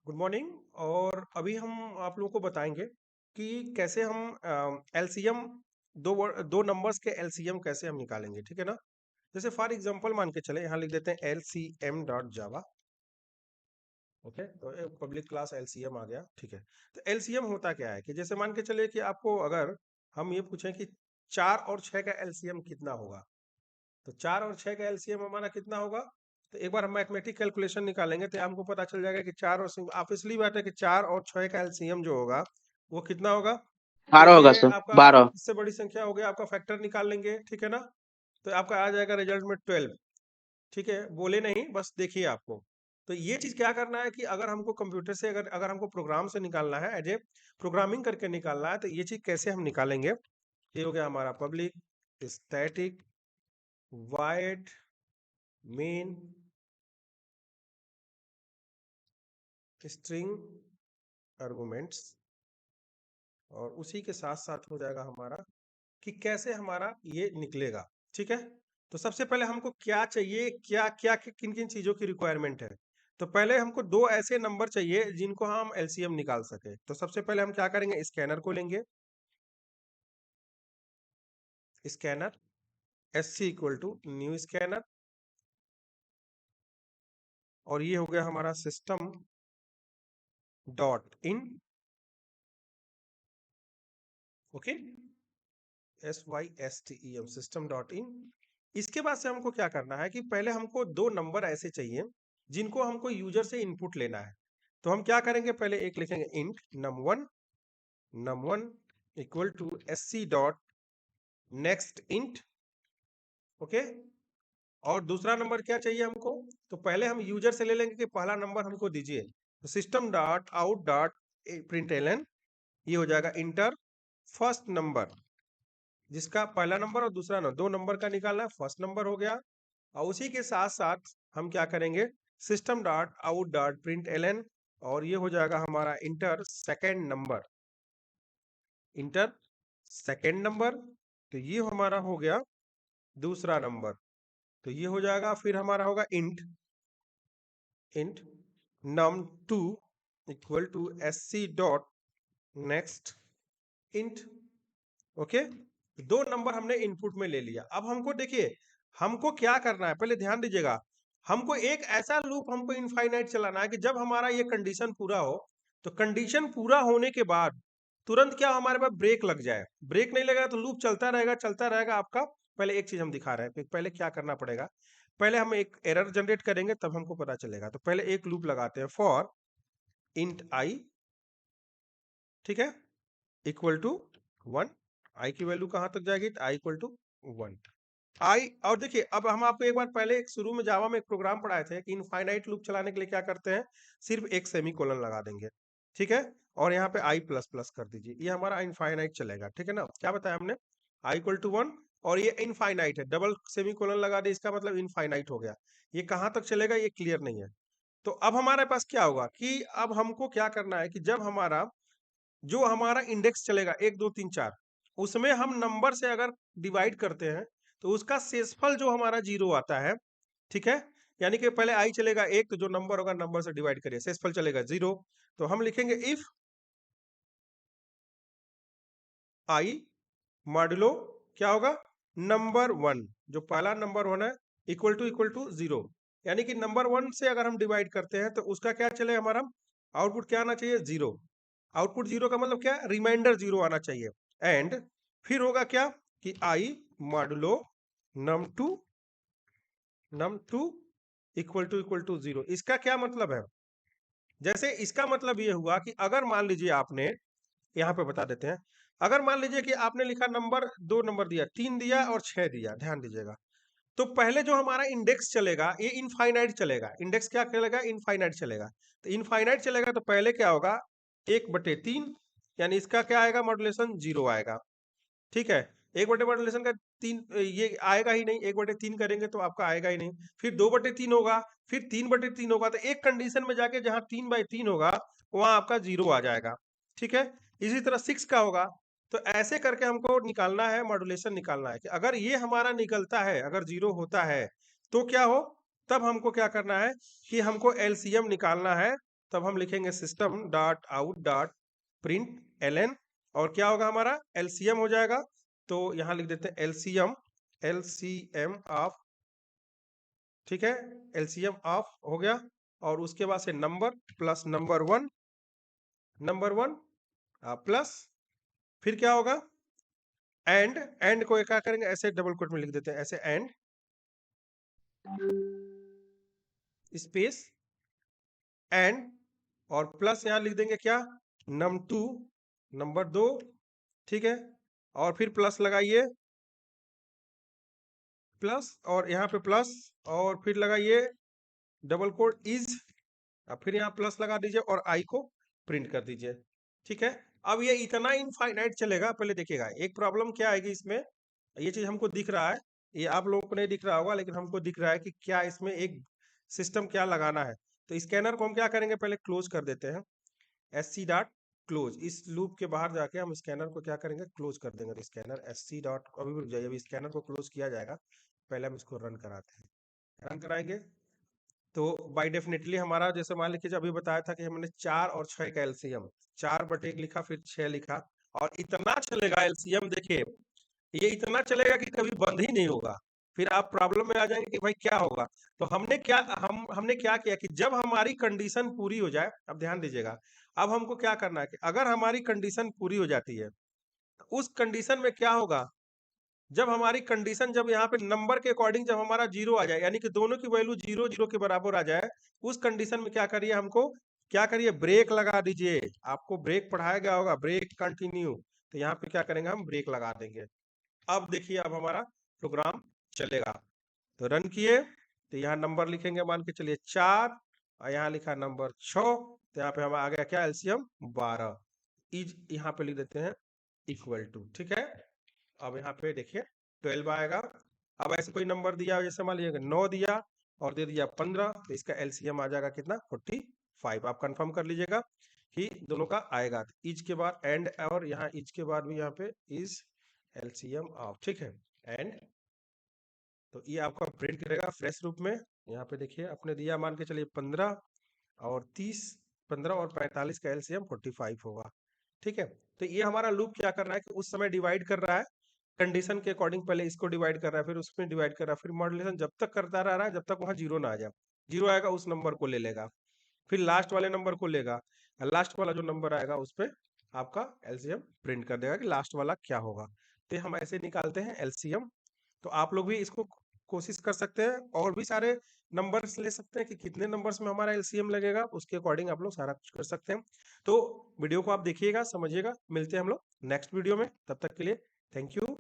Good morning. और अभी हम आप लोगों को बताएंगे कि कैसे हम एलसीएम दो नंबर्स के एलसीएम कैसे हम निकालेंगे। ठीक है ना। जैसे फॉर एग्जांपल मान के चले, यहाँ लिख देते हैं एलसीएम डॉट जावा। ओके, तो एक पब्लिक क्लास एलसीएम आ गया। ठीक है। तो एलसीएम होता क्या है कि जैसे मान के चले कि आपको अगर हम ये पूछें कि 4 और 6 का एलसीएम कितना होगा, तो 4 और 6 का एलसीएम हमारा कितना होगा। तो एक बार हम मैथमेटिक कैलकुलेशन निकालेंगे तो हमको पता चल जाएगा कि ऑब्वियसली बात है कि 4 और 6 का एलसीएम जो होगा वो कितना होगा। तो 12 होगा ये सर, आपका 12। इससे बड़ी संख्या हो गया, आपका फैक्टर निकाल लेंगे। ठीक है ना। तो आपका आ जाएगा रिजल्ट में 12। ठीक है, बोले नहीं, बस देखिए आपको। तो ये चीज क्या करना है कि अगर हमको कंप्यूटर से अगर अगर हमको प्रोग्राम से निकालना है, एज ए प्रोग्रामिंग करके निकालना है, तो ये चीज कैसे हम निकालेंगे। ये हो गया हमारा public static wide main string arguments, और उसी के साथ साथ हो जाएगा हमारा कि कैसे हमारा ये निकलेगा। ठीक है। तो सबसे पहले हमको क्या चाहिए, क्या क्या किन किन चीजों की रिक्वायरमेंट है। तो पहले हमको दो ऐसे नंबर चाहिए जिनको हम एलसीएम निकाल सके। तो सबसे पहले हम क्या करेंगे, स्कैनर को लेंगे। Scanner S C equal to new scanner, और ये हो गया हमारा system dot in. Okay, SYSTEM system dot in. इसके बाद से हमको क्या करना है कि पहले हमको दो नंबर ऐसे चाहिए जिनको हमको यूजर से इनपुट लेना है। तो हम क्या करेंगे, पहले एक लिखेंगे int num1 equal to SC dot next int. Okay, और दूसरा नंबर क्या चाहिए हमको। तो पहले हम यूजर से ले लेंगे कि पहला नंबर हमको दीजिए। तो system dot out dot println, ये हो जाएगा इंटर फर्स्ट नंबर, जिसका पहला नंबर और दूसरा नंबर, दो नंबर का निकालना है। फर्स्ट नंबर हो गया। और उसी के साथ साथ हम क्या करेंगे, system dot out dot print ln, और ये हो जाएगा हमारा enter second number, enter second number. तो ये हमारा हो गया दूसरा नंबर। तो ये हो जाएगा, फिर हमारा होगा int int num2 equal to SC dot next int. Okay, दो नंबर हमने इनपुट में ले लिया। अब हमको देखिए हमको क्या करना है, पहले ध्यान दीजिएगा। हमको एक ऐसा लूप हमको इनफाइनाइट चलाना है कि जब हमारा ये कंडीशन पूरा हो, तो कंडीशन पूरा होने के बाद तुरंत क्या हमारे पास ब्रेक लग जाए। ब्रेक नहीं लगेगा तो लूप चलता रहेगा आपका। पहले एक चीज हम दिखा रहे हैं कि पहले क्या करना पड़ेगा। पहले हम एक एरर जनरेट करेंगे तब हमको पता चलेगा। तो पहले एक लूप लगाते हैं, फॉर इंट आई, ठीक है, इक्वल टू 1। आई की वैल्यू कहां तक जाएगी, तो आई इक्वल टू 1। आई, और देखिए अब हम आपको एक बार पहले एक शुरू में जावा में एक प्रोग्राम पढ़ाए थे कि इनफाइनाइट लूप चलाने के लिए क्या करते हैं, सिर्फ एक सेमीकोलन लगा देंगे। ठीक है, और यहाँ पे आई प्लस प्लस कर दीजिए, ये हमारा इनफाइनाइट चलेगा। ठीक है ना, क्या बताया हमने, आई इक्वल टू 1, और ये इनफाइनाइट है, डबल सेमीकोलन लगा दे, इसका मतलब इनफाइनाइट हो गया। ये कहाँ तक चलेगा ये क्लियर नहीं है। तो अब हमारे पास क्या होगा कि अब हमको क्या करना है कि जब हमारा जो हमारा इंडेक्स चलेगा 1 2 3 4, उसमें हम नंबर से अगर डिवाइड करते हैं तो उसका शेषफल जो हमारा 0 आता है। ठीक है, यानी कि पहले आई चलेगा 1, तो जो नंबर होगा नंबर से डिवाइड करिए, शेषफल चलेगा 0। तो हम लिखेंगे इफ आई मॉडुलो क्या होगा, नंबर 1, जो पहला नंबर होना है, इक्वल टू 0। यानी कि नंबर 1 से अगर हम डिवाइड करते हैं तो उसका क्या चले, हमारा आउटपुट क्या आना चाहिए, 0। आउटपुट 0 का मतलब क्या, रिमाइंडर 0 आना चाहिए। एंड फिर होगा क्या कि आई मॉडुलो num2 इक्वल टू 0। इसका क्या मतलब है, जैसे इसका मतलब ये हुआ कि अगर मान लीजिए आपने, यहाँ पे बता देते हैं, अगर मान लीजिए कि आपने लिखा नंबर, दो नंबर दिया, 3 दिया और 6 दिया, ध्यान दीजिएगा। तो पहले जो हमारा इंडेक्स चलेगा ये इनफाइनाइट चलेगा। इंडेक्स क्या चलेगा, इनफाइनाइट चलेगा। तो इनफाइनाइट चलेगा तो पहले क्या होगा, 1/3, यानी इसका क्या आएगा, मॉड्यूलेशन 0 आएगा। ठीक है, 1/मॉड्यूलेशन का 3 ये आएगा ही नहीं, 1/3 करेंगे तो आपका आएगा ही नहीं। फिर 2/3 होगा, फिर 3/3 होगा, तो एक कंडीशन में जाके जहां 3/3 होगा वहां आपका 0 आ जाएगा। ठीक है, इसी तरह 6 का होगा। तो ऐसे करके हमको निकालना है, मॉड्यूलेशन निकालना है कि अगर ये हमारा निकलता है, अगर 0 होता है तो क्या हो, तब हमको क्या करना है कि हमको एलसीएम निकालना है। तब हम लिखेंगे system dot out dot print ln, और क्या होगा हमारा एलसीएम हो जाएगा। तो यहाँ लिख देते हैं एलसीएम ऑफ, ठीक है, एलसीएम ऑफ हो गया। और उसके बाद से number plus number one plus, फिर क्या होगा एंड को क्या करेंगे ऐसे डबल कोट में लिख देते हैं ऐसे, एंड स्पेस एंड, और प्लस यहाँ लिख देंगे क्या num2 नंबर 2, ठीक है, और फिर प्लस लगाइए प्लस, और यहाँ पे प्लस, और फिर लगाइए डबल कोट इज, फिर यहाँ प्लस लगा दीजिए और आई को प्रिंट कर दीजिए, ठीक है। अब ये इतना इनफाइनाइट चलेगा। पहले देखिएगा एक प्रॉब्लम क्या आएगी इसमें, ये चीज हमको दिख रहा है, ये आप लोगों को नहीं दिख रहा होगा लेकिन हमको दिख रहा है कि क्या इसमें एक सिस्टम क्या लगाना है। तो स्कैनर को हम क्या करेंगे, पहले क्लोज कर देते हैं, एससी डॉट क्लोज, इस लूप के बाहर जाके हम स्कैनर को क्या करेंगे क्लोज कर देंगे। तो स्कैनर एससी डॉट, अभी रुक जाइए, अभी स्कैनर को क्लोज किया जाएगा, पहले हम इसको रन कराते हैं। रन कराएंगे तो बाय डेफिनेटली हमारा, जैसे मान लीजिए अभी बताया था कि हमने 4 और 6 का एलसीएम, 4/1 लिखा फिर 6 लिखा, और इतना चलेगा एलसीएम, देखिए ये इतना चलेगा कि कभी बंद ही नहीं होगा। फिर आप प्रॉब्लम में आ जाएंगे कि भाई क्या होगा। तो हमने क्या किया कि जब हमारी कंडीशन पूरी हो जाए, अब ध्यान दीजिएगा, अब हमको क्या करना है कि अगर हमारी कंडीशन पूरी हो जाती है तो उस कंडीशन में क्या होगा, जब हमारी कंडीशन, जब यहाँ पे नंबर के अकॉर्डिंग जब हमारा 0 आ जाए, यानी कि दोनों की वैल्यू 0 0 के बराबर आ जाए, उस कंडीशन में क्या करिए, हमको क्या करिए, ब्रेक लगा दीजिए। आपको ब्रेक पढ़ाया गया होगा, ब्रेक कंटिन्यू, तो यहाँ पे क्या करेंगे, हम ब्रेक लगा देंगे। अब देखिए अब हमारा प्रोग्राम चलेगा। तो रन किए तो यहाँ नंबर लिखेंगे, मान के चलिए 4, और यहाँ लिखा नंबर 6, तो यहाँ पे हम आ गया क्या एलसीएम 12, इज यहाँ पे लिख देते हैं इक्वल टू, ठीक है। अब यहाँ पे देखिए 12 आएगा। अब ऐसे कोई नंबर दिया, जैसे मान लीजिए 9 दिया और दे दिया 15, तो इसका एलसीएम आ जाएगा कितना 45। आप कंफर्म कर लीजिएगा कि दोनों का आएगा। इज के बाद एंड, और यहाँ इज के बाद भी यहाँ पे इज एलसीएम ऑफ, ठीक है, एंड, तो ये आपका प्रिंट करेगा फ्रेश रूप में। यहाँ पे देखिए अपने दिया, मान के चलिए 15 और 30, 15 और 45 का एलसीएम 45 होगा, ठीक है। तो ये हमारा लूप क्या कर रहा है कि उस समय डिवाइड कर रहा है कंडीशन के अकॉर्डिंग, पहले इसको डिवाइड कर रहा है फिर उसमें डिवाइड कर रहा है, फिर मॉड्यूलेशन जब तक करता रह रहा है जब तक वहां 0 ना आ जाए। 0 आएगा उस नंबर को ले लेगा, फिर लास्ट वाले नंबर को लेगा, लास्ट वाला जो नंबर आएगा उस पर आपका एलसीएम प्रिंट कर देगा कि लास्ट वाला क्या होगा। तो हम ऐसे निकालते हैं एलसीएम। तो आप लोग भी इसको कोशिश कर सकते हैं, और भी सारे नंबर्स ले सकते हैं कि कितने नंबर्स में हमारा एलसीएम लगेगा, उसके अकॉर्डिंग आप लोग सारा कुछ कर सकते हैं। तो वीडियो को आप देखिएगा, समझिएगा, मिलते हैं हम लोग नेक्स्ट वीडियो में, तब तक के लिए थैंक यू।